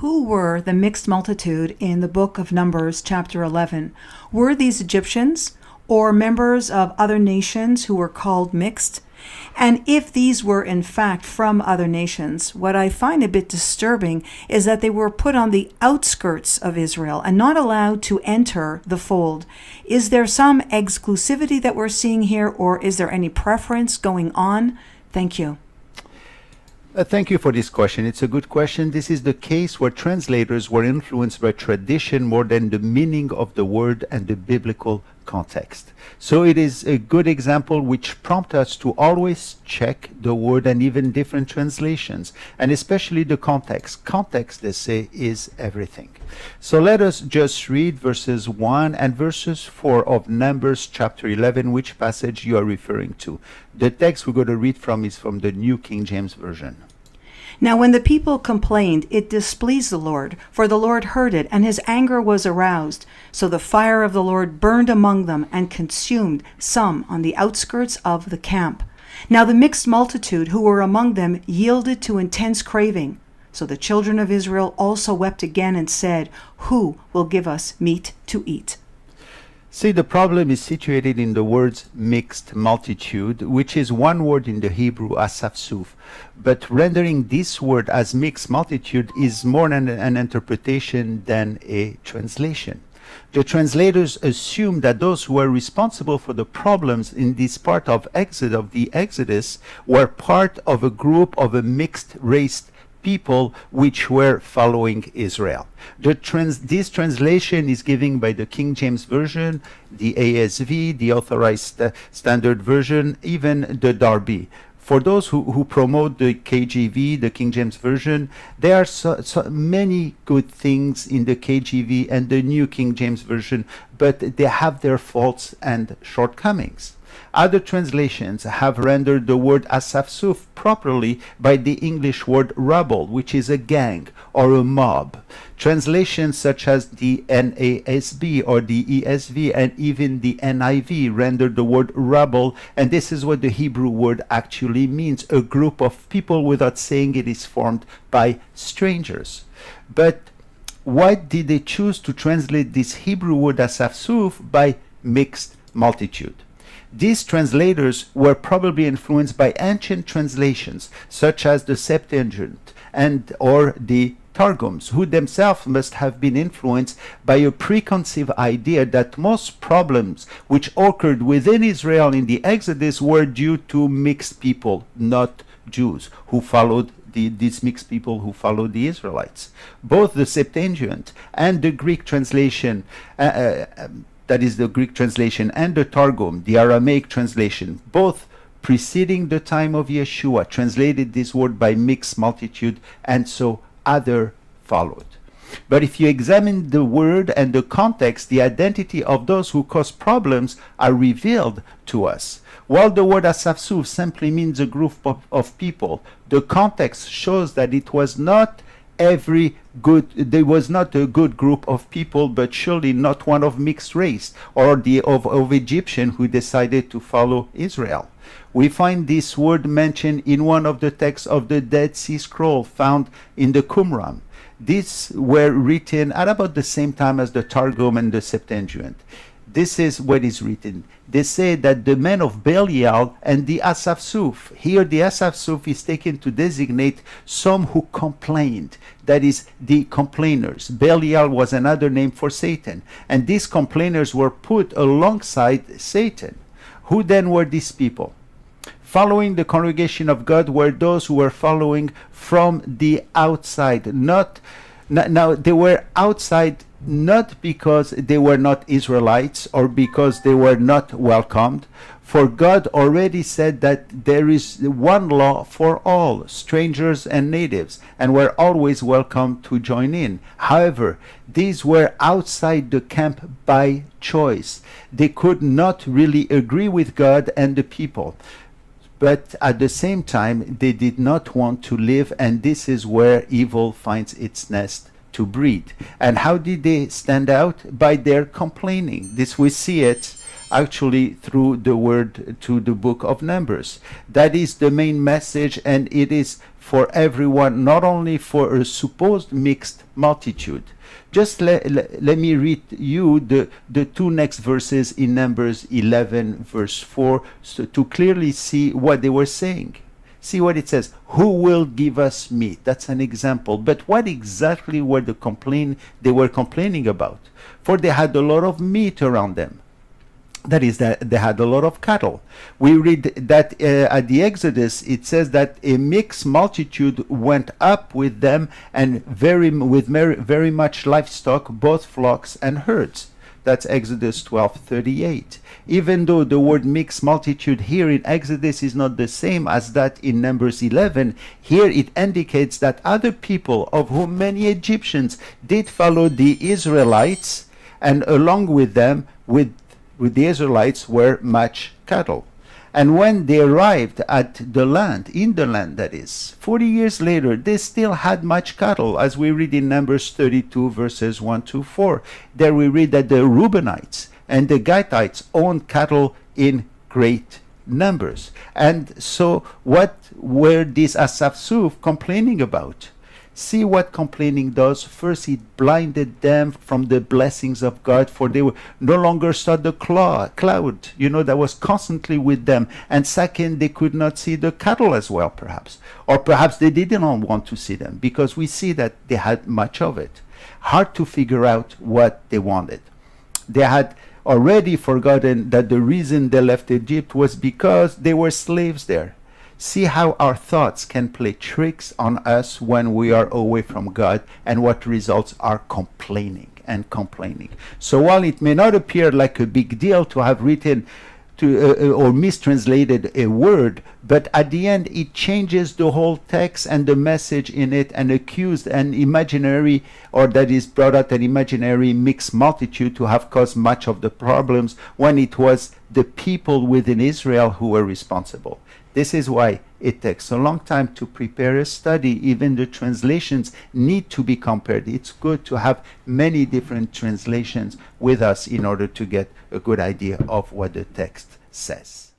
Who were the mixed multitude in the book of Numbers, chapter 11? Were these Egyptians or members of other nations who were called mixed? And if these were in fact from other nations, what I find a bit disturbing is that they were put on the outskirts of Israel and not allowed to enter the fold. Is there some exclusivity that we're seeing here, or is there any preference going on? Thank you. Thank you for this question. It's a good question. This is the case where translators were influenced by tradition more than the meaning of the word and the biblical context. So it is a good example which prompts us to always check the word and even different translations, and especially the context. Context, they say, is everything. So let us just read verses 1 and verses 4 of Numbers chapter 11, which passage you are referring to. The text we're going to read from is from the New King James Version. Now when the people complained, it displeased the Lord, for the Lord heard it, and his anger was aroused. So the fire of the Lord burned among them and consumed some on the outskirts of the camp. Now the mixed multitude who were among them yielded to intense craving. So the children of Israel also wept again and said, "Who will give us meat to eat?" See, the problem is situated in the words mixed multitude, which is one word in the Hebrew, asafsuf. But rendering this word as mixed multitude is more an interpretation than a translation. The translators assume that those who were responsible for the problems in this part of the Exodus were part of a group of a mixed race people which were following Israel. This translation is given by the King James Version, the ASV, the Authorized Standard Version, even the Darby. For those who promote the KJV, the King James Version, there are so many good things in the KJV and the New King James Version, but they have their faults and shortcomings. Other translations have rendered the word asafsuf properly by the English word rabble, which is a gang or a mob. Translations such as the NASB or the ESV and even the NIV render the word rabble, and this is what the Hebrew word actually means, a group of people, without saying it is formed by strangers. But why did they choose to translate this Hebrew word asafsuf by mixed multitude? These translators were probably influenced by ancient translations, such as the Septuagint or the Targums, who themselves must have been influenced by a preconceived idea that most problems which occurred within Israel in the Exodus were due to mixed people, not Jews, who followed these mixed people who followed the Israelites. Both the Septuagint and the Greek translation that is the Greek translation, and the Targum, the Aramaic translation, both preceding the time of Yeshua, translated this word by mixed multitude, and so other followed. But if you examine the word and the context, the identity of those who cause problems are revealed to us. While the word asafsuf simply means a group of people, the context shows that it was not there was not a good group of people, but surely not one of mixed race or of Egyptian who decided to follow Israel. We find this word mentioned in one of the texts of the Dead Sea Scroll found in the Qumran. These were written at about the same time as the Targum and the Septuagint. This is what is written. They say that the men of Belial and the Asafsuf, here the Asafsuf is taken to designate some who complained, that is, the complainers. Belial was another name for Satan, and these complainers were put alongside Satan. Who then were these people? Following the congregation of God were those who were following from the outside. Now they were outside not because they were not Israelites or because they were not welcomed, for God already said that there is one law for all, strangers and natives, and were always welcome to join in. However, these were outside the camp by choice. They could not really agree with God and the people. But at the same time, they did not want to live, and this is where evil finds its nest to breed. And how did they stand out? By their complaining. This we see it actually through the word to the book of Numbers. That is the main message, and it is for everyone, not only for a supposed mixed multitude. Just let me read you the two next verses in Numbers 11 verse 4, so to clearly see what they were saying. See what it says. Who will give us meat? That's an example. But what exactly were they were complaining about? For they had a lot of meat around them. That is, that they had a lot of cattle. We read that at the Exodus, it says that a mixed multitude went up with them, and very much livestock, both flocks and herds. That's Exodus 12:38. Even though the word mixed multitude here in Exodus is not the same as that in Numbers 11, here it indicates that other people, of whom many Egyptians did follow the Israelites, and along with them, with the Israelites, were much cattle. And when they arrived at the land, in the land that is, 40 years later, they still had much cattle, as we read in Numbers 32 verses 1 to 4. There we read that the Reubenites and the Gadites owned cattle in great numbers. And so what were these Asaph complaining about? See what complaining does. First, it blinded them from the blessings of God, for they no longer saw the cloud, that was constantly with them. And second, they could not see the cattle as well, perhaps. Or perhaps they didn't want to see them, because we see that they had much of it. Hard to figure out what they wanted. They had already forgotten that the reason they left Egypt was because they were slaves there. See how our thoughts can play tricks on us when we are away from God, and what results are complaining and complaining. So while it may not appear like a big deal to have written or mistranslated a word, but at the end it changes the whole text and the message in it, and accused an imaginary, or that is brought out an imaginary mixed multitude to have caused much of the problems, when it was the people within Israel who were responsible. This is why it takes a long time to prepare a study. Even the translations need to be compared. It's good to have many different translations with us in order to get a good idea of what the text says.